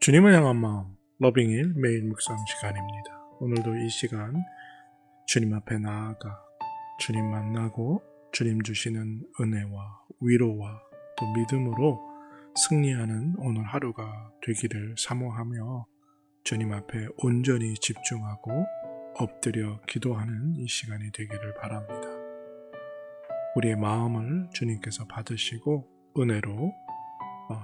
주님을 향한 마음, 러빙일 매일 묵상 시간입니다. 오늘도 이 시간 주님 앞에 나아가 주님 만나고 주님 주시는 은혜와 위로와 또 믿음으로 승리하는 오늘 하루가 되기를 사모하며 주님 앞에 온전히 집중하고 엎드려 기도하는 이 시간이 되기를 바랍니다. 우리의 마음을 주님께서 받으시고 은혜로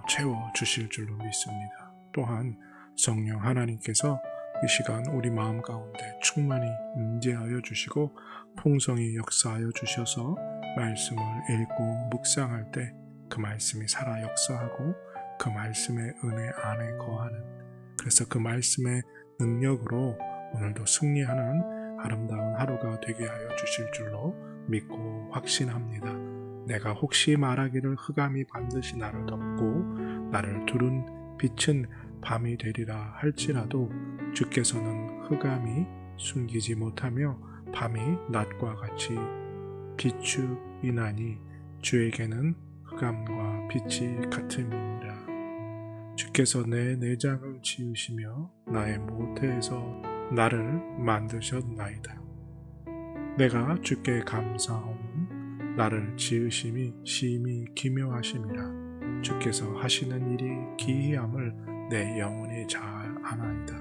채워주실 줄로 믿습니다. 또한 성령 하나님께서 이 시간 우리 마음 가운데 충만히 임재하여 주시고 풍성히 역사하여 주셔서 말씀을 읽고 묵상할 때 그 말씀이 살아 역사하고 그 말씀의 은혜 안에 거하는, 그래서 그 말씀의 능력으로 오늘도 승리하는 아름다운 하루가 되게 하여 주실 줄로 믿고 확신합니다. 내가 혹시 말하기를 흑암이 반드시 나를 덮고 나를 두른 빛은 밤이 되리라 할지라도 주께서는 흑암이 숨기지 못하며 밤이 낮과 같이 비추이나니 주에게는 흑암과 빛이 같음이니라. 주께서 내 내장을 지으시며 나의 모태에서 나를 만드셨나이다. 내가 주께 감사하오니 나를 지으심이 심히 기묘하심이라. 주께서 하시는 일이 기이함을 내 영혼이 잘 아나이다.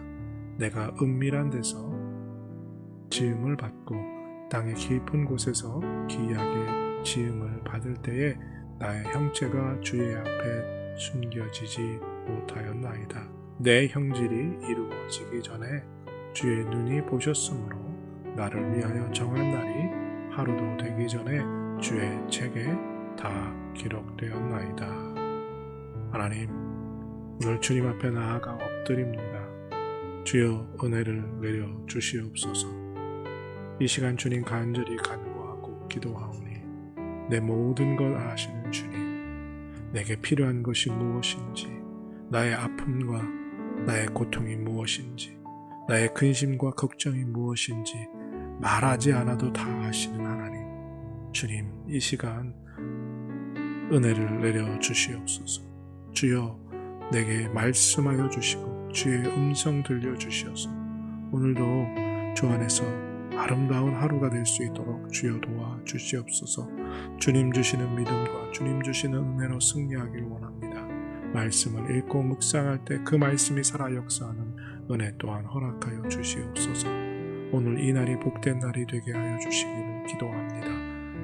내가 은밀한 데서 지음을 받고 땅의 깊은 곳에서 기이하게 지음을 받을 때에 나의 형체가 주의 앞에 숨겨지지 못하였나이다. 내 형질이 이루어지기 전에 주의 눈이 보셨으므로 나를 위하여 정한 날이 하루도 되기 전에 주의 책에 다 기록되었나이다. 하나님, 오늘 주님 앞에 나아가 엎드립니다. 주여 은혜를 내려 주시옵소서. 이 시간 주님 간절히 간구하고 기도하오니 내 모든 걸 아시는 주님, 내게 필요한 것이 무엇인지, 나의 아픔과 나의 고통이 무엇인지, 나의 근심과 걱정이 무엇인지 말하지 않아도 다 아시는 하나님, 주님 이 시간 은혜를 내려 주시옵소서. 주여 내게 말씀하여 주시고 주의 음성 들려주시어서 오늘도 주 안에서 아름다운 하루가 될 수 있도록 주여 도와주시옵소서. 주님 주시는 믿음과 주님 주시는 은혜로 승리하길 원합니다. 말씀을 읽고 묵상할 때 그 말씀이 살아 역사하는 은혜 또한 허락하여 주시옵소서. 오늘 이 날이 복된 날이 되게 하여 주시기를 기도합니다.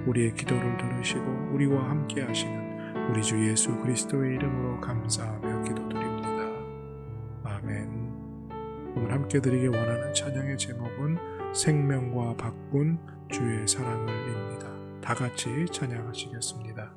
우리의 기도를 들으시고 우리와 함께 하시는 우리 주 예수 그리스도의 이름으로 감사하며 기도드립니다. 아멘. 오늘 함께 드리기 원하는 찬양의 제목은 생명과 바꾼 주의 사랑을입니다. 다 같이 찬양하시겠습니다.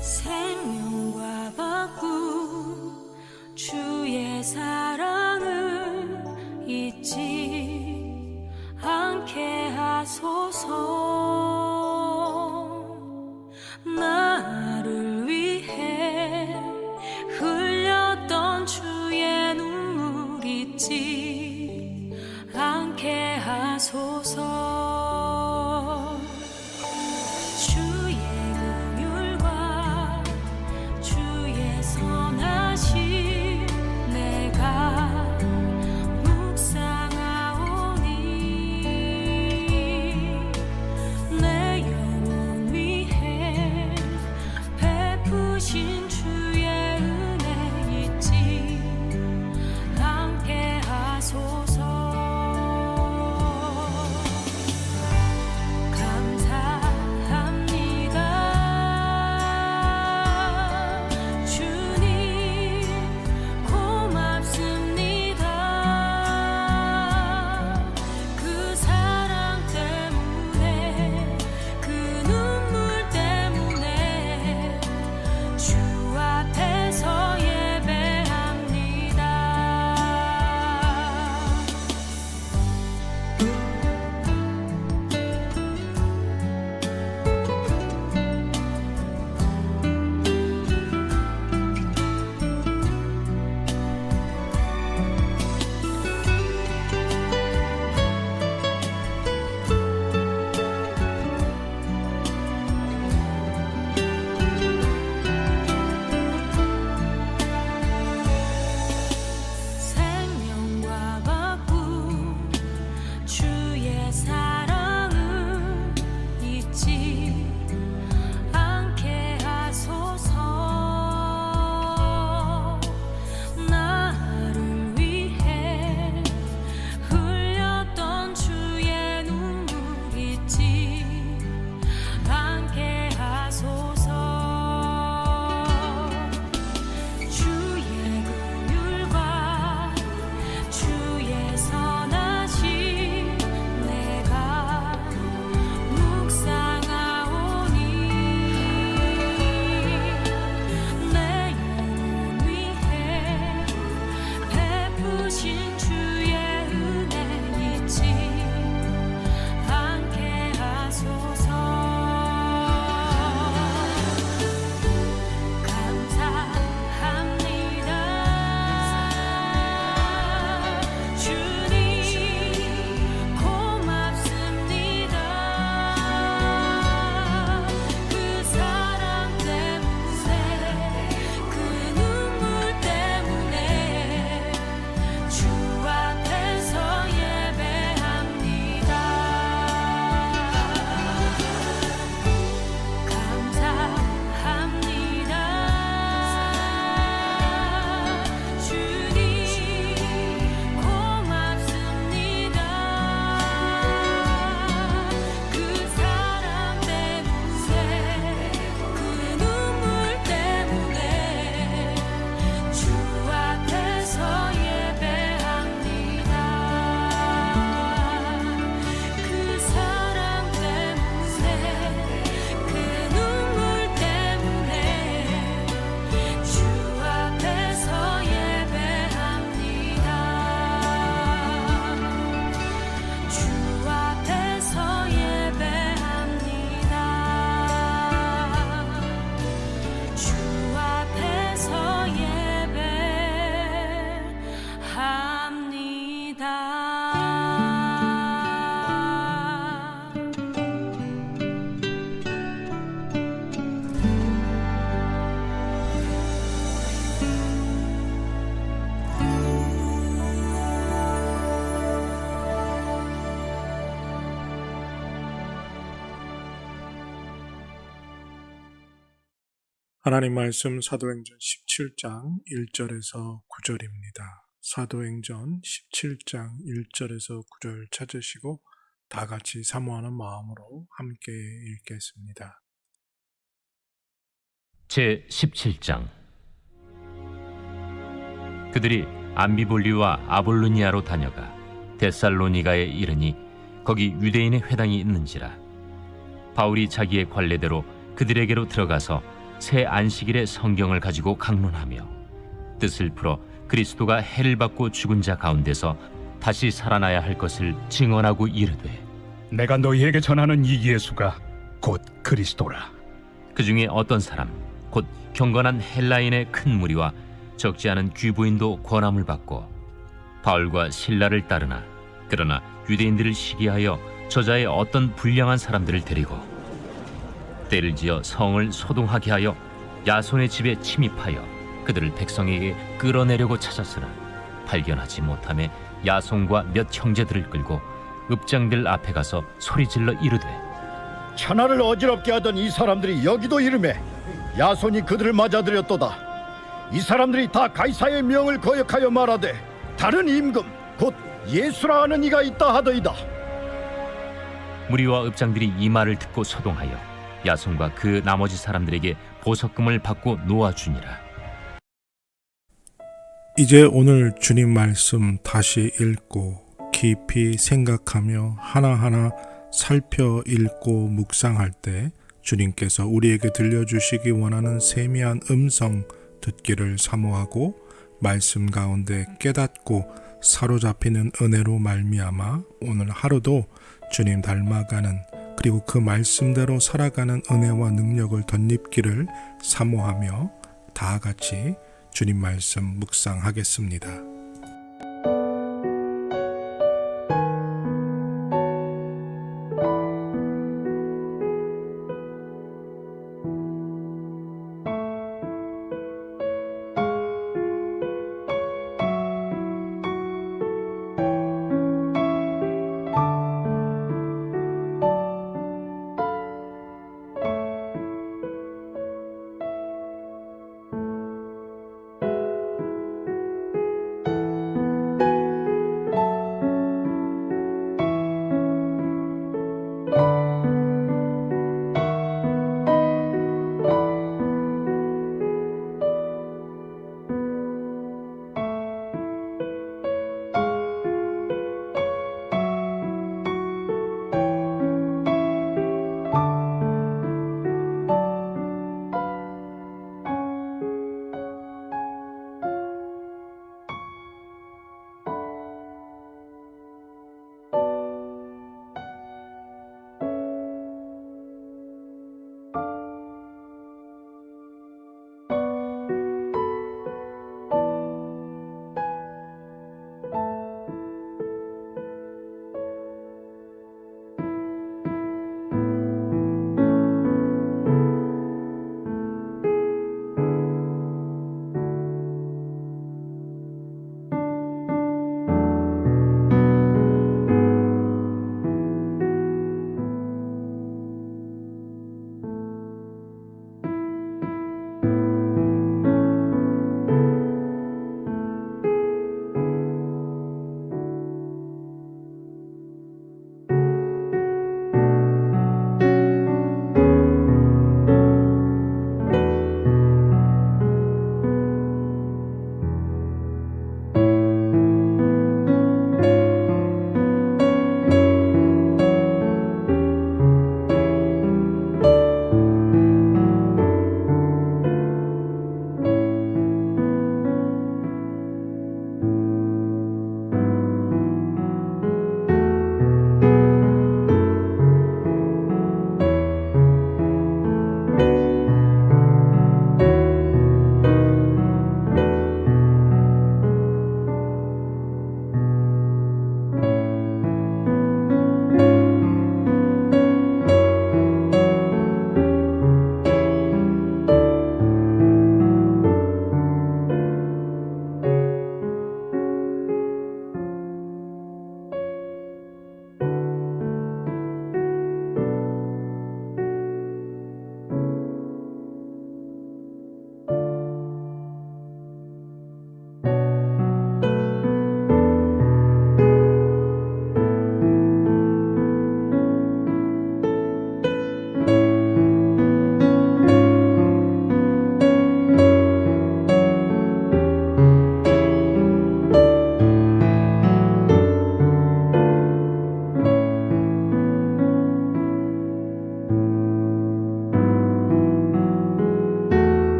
생명과 바꾼 주의 사랑을 잊지 않게 하소서. 나를 위해 흘렸던 주의 눈물 잊지 않게 하소서. 하나님 말씀 사도행전 17장 1절에서 9절입니다. 사도행전 17장 1절에서 9절 찾으시고 다 같이 사모하는 마음으로 함께 읽겠습니다. 제 17장. 그들이 암비볼리와 아볼로니아로 다녀가 데살로니가에 이르니 거기 유대인의 회당이 있는지라. 바울이 자기의 관례대로 그들에게로 들어가서 새 안식일에 성경을 가지고 강론하며 뜻을 풀어 그리스도가 해를 받고 죽은 자 가운데서 다시 살아나야 할 것을 증언하고 이르되, 내가 너희에게 전하는 이 예수가 곧 그리스도라. 그 중에 어떤 사람 곧 경건한 헬라인의 큰 무리와 적지 않은 귀부인도 권함을 받고 바울과 실라를 따르나, 그러나 유대인들을 시기하여 저자의 어떤 불량한 사람들을 데리고 때를 지어 성을 소동하게 하여 야손의 집에 침입하여 그들을 백성에게 끌어내려고 찾았으나 발견하지 못하며 야손과 몇 형제들을 끌고 읍장들 앞에 가서 소리질러 이르되, 천하를 어지럽게 하던 이 사람들이 여기도 이르매 야손이 그들을 맞아들였도다. 이 사람들이 다 가이사의 명을 거역하여 말하되 다른 임금 곧 예수라 하는 이가 있다 하더이다. 무리와 읍장들이 이 말을 듣고 소동하여 야손과 그 나머지 사람들에게 보석금을 받고 놓아주니라. 이제 오늘 주님 말씀 다시 읽고 깊이 생각하며 하나하나 살펴 읽고 묵상할 때 주님께서 우리에게 들려주시기 원하는 세미한 음성 듣기를 사모하고 말씀 가운데 깨닫고 사로잡히는 은혜로 말미암아 오늘 하루도 주님 닮아가는, 그리고 그 말씀대로 살아가는 은혜와 능력을 덧입기를 사모하며 다 같이 주님 말씀 묵상하겠습니다.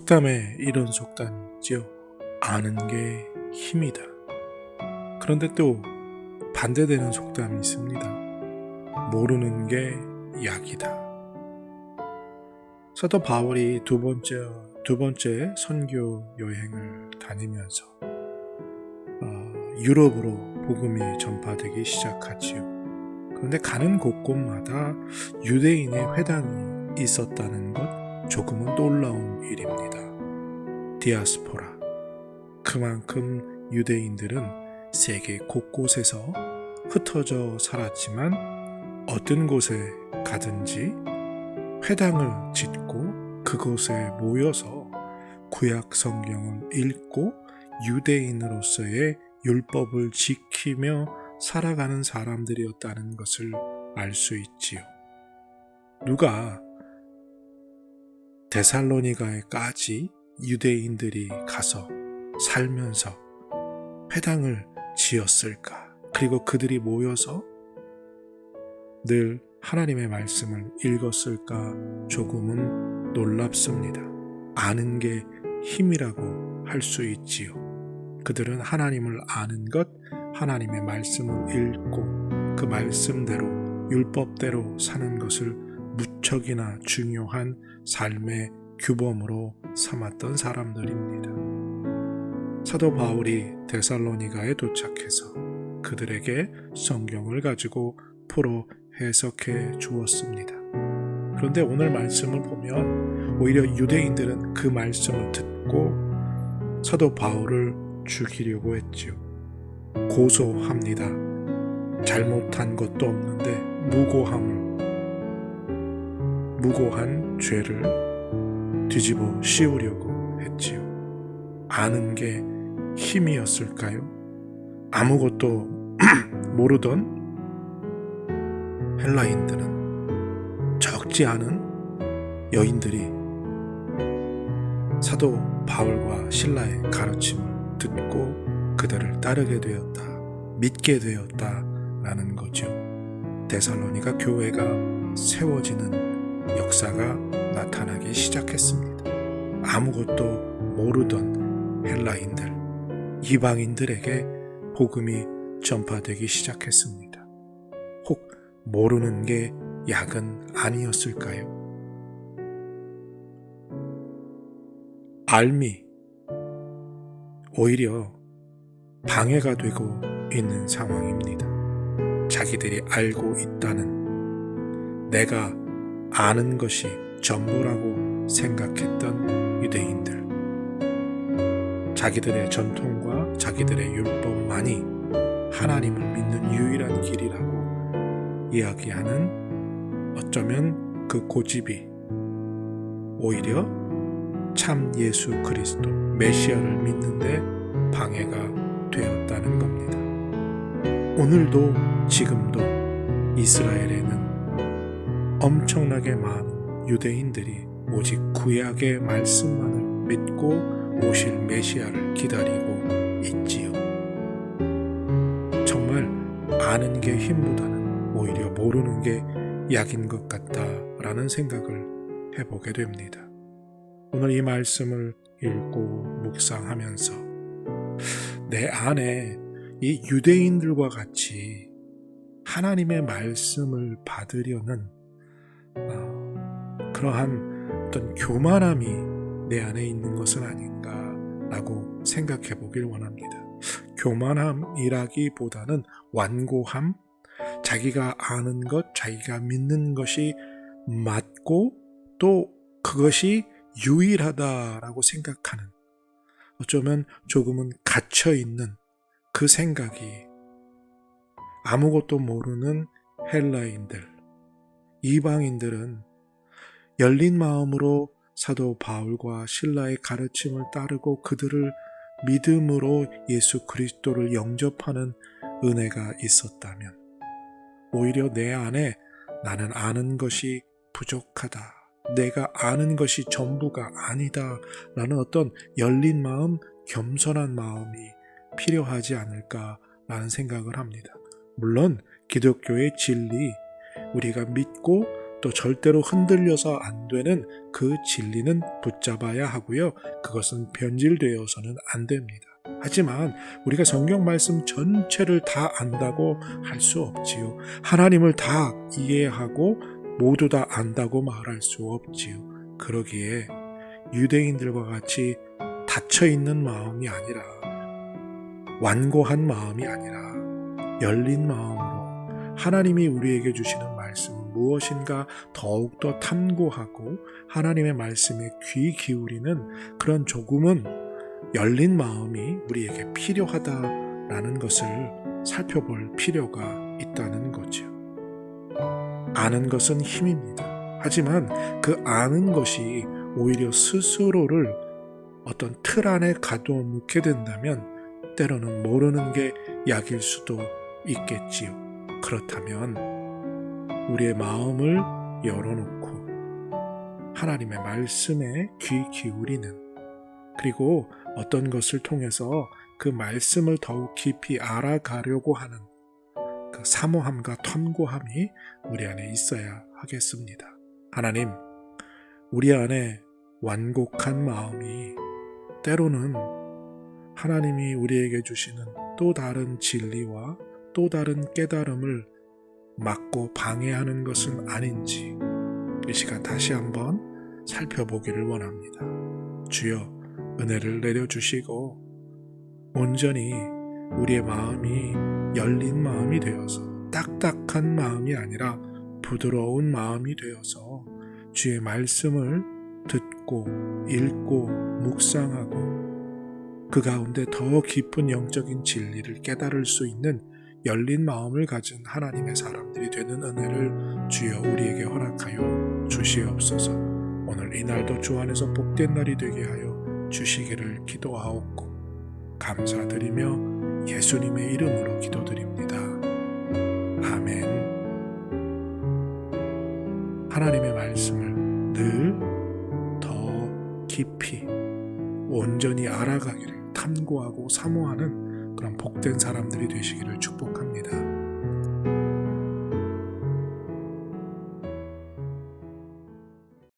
속담에 이런 속담이 있죠. 아는 게 힘이다. 그런데 또 반대되는 속담이 있습니다. 모르는 게 약이다. 사도 바울이 두 번째 선교 여행을 다니면서 유럽으로 복음이 전파되기 시작하지요. 그런데 가는 곳곳마다 유대인의 회당이 있었다는 것 조금은 놀라운 일입니다. 디아스포라. 그만큼 유대인들은 세계 곳곳에서 흩어져 살았지만 어떤 곳에 가든지 회당을 짓고 그곳에 모여서 구약 성경을 읽고 유대인으로서의 율법을 지키며 살아가는 사람들이었다는 것을 알 수 있지요. 누가 데살로니가에까지 유대인들이 가서 살면서 회당을 지었을까? 그리고 그들이 모여서 늘 하나님의 말씀을 읽었을까? 조금은 놀랍습니다. 아는 게 힘이라고 할 수 있지요. 그들은 하나님을 아는 것, 하나님의 말씀을 읽고 그 말씀대로 율법대로 사는 것을 무척이나 중요한 삶의 규범으로 삼았던 사람들입니다. 사도 바울이 데살로니가에 도착해서 그들에게 성경을 가지고 풀어 해석해 주었습니다. 그런데 오늘 말씀을 보면 오히려 유대인들은 그 말씀을 듣고 사도 바울을 죽이려고 했지요. 고소합니다. 잘못한 것도 없는데 무고한 죄를 뒤집어 씌우려고 했지요. 아는 게 힘이었을까요? 아무것도 모르던 헬라인들은 적지 않은 여인들이 사도 바울과 신라의 가르침을 듣고 그들을 따르게 되었다, 믿게 되었다라는 거죠. 데살로니가 교회가 세워지는 역사가 나타나기 시작했습니다. 아무것도 모르던 헬라인들, 이방인들에게 복음이 전파되기 시작했습니다. 혹 모르는 게 약은 아니었을까요? 알미, 오히려 방해가 되고 있는 상황입니다. 자기들이 알고 있다는, 내가 아는 것이 전부라고 생각했던 유대인들, 자기들의 전통과 자기들의 율법만이 하나님을 믿는 유일한 길이라고 이야기하는, 어쩌면 그 고집이 오히려 참 예수 그리스도 메시아를 믿는데 방해가 되었다는 겁니다. 오늘도 지금도 이스라엘에는 엄청나게 많은 유대인들이 오직 구약의 말씀만을 믿고 오실 메시아를 기다리고 있지요. 정말 아는 게 힘보다는 오히려 모르는 게 약인 것 같다라는 생각을 해보게 됩니다. 오늘 이 말씀을 읽고 묵상하면서 내 안에 이 유대인들과 같이 하나님의 말씀을 받으려는 그러한 어떤 교만함이 내 안에 있는 것은 아닌가라고 생각해 보길 원합니다. 교만함이라기보다는 완고함, 자기가 아는 것, 자기가 믿는 것이 맞고 또 그것이 유일하다라고 생각하는, 어쩌면 조금은 갇혀있는 그 생각이 아무것도 모르는 헬라인들, 이방인들은 열린 마음으로 사도 바울과 신라의 가르침을 따르고 그들을 믿음으로 예수 그리스도를 영접하는 은혜가 있었다면 오히려 내 안에 나는 아는 것이 부족하다, 내가 아는 것이 전부가 아니다 라는 어떤 열린 마음, 겸손한 마음이 필요하지 않을까라는 생각을 합니다. 물론 기독교의 진리, 우리가 믿고 또 절대로 흔들려서 안 되는 그 진리는 붙잡아야 하고요. 그것은 변질되어서는 안 됩니다. 하지만 우리가 성경 말씀 전체를 다 안다고 할 수 없지요. 하나님을 다 이해하고 모두 다 안다고 말할 수 없지요. 그러기에 유대인들과 같이 닫혀있는 마음이 아니라, 완고한 마음이 아니라 열린 마음으로 하나님이 우리에게 주시는 말씀은 무엇인가 더욱더 탐구하고 하나님의 말씀에 귀 기울이는 그런 조금은 열린 마음이 우리에게 필요하다라는 것을 살펴볼 필요가 있다는 거죠. 아는 것은 힘입니다. 하지만 그 아는 것이 오히려 스스로를 어떤 틀 안에 가둬놓게 된다면 때로는 모르는 게 약일 수도 있겠지요. 그렇다면 우리의 마음을 열어놓고 하나님의 말씀에 귀 기울이는, 그리고 어떤 것을 통해서 그 말씀을 더욱 깊이 알아가려고 하는 그 사모함과 탐구함이 우리 안에 있어야 하겠습니다. 하나님, 우리 안에 완곡한 마음이 때로는 하나님이 우리에게 주시는 또 다른 진리와 또 다른 깨달음을 막고 방해하는 것은 아닌지 이 시간 다시 한번 살펴보기를 원합니다. 주여, 은혜를 내려주시고 온전히 우리의 마음이 열린 마음이 되어서 딱딱한 마음이 아니라 부드러운 마음이 되어서 주의 말씀을 듣고 읽고 묵상하고 그 가운데 더 깊은 영적인 진리를 깨달을 수 있는 열린 마음을 가진 하나님의 사람들이 되는 은혜를 주여 우리에게 허락하여 주시옵소서. 오늘 이 날도 주 안에서 복된 날이 되게 하여 주시기를 기도하옵고 감사드리며 예수님의 이름으로 기도드립니다. 아멘. 하나님의 말씀을 늘 더 깊이 온전히 알아가기를 탐구하고 사모하는 그런 복된 사람들이 되시기를 축복합니다.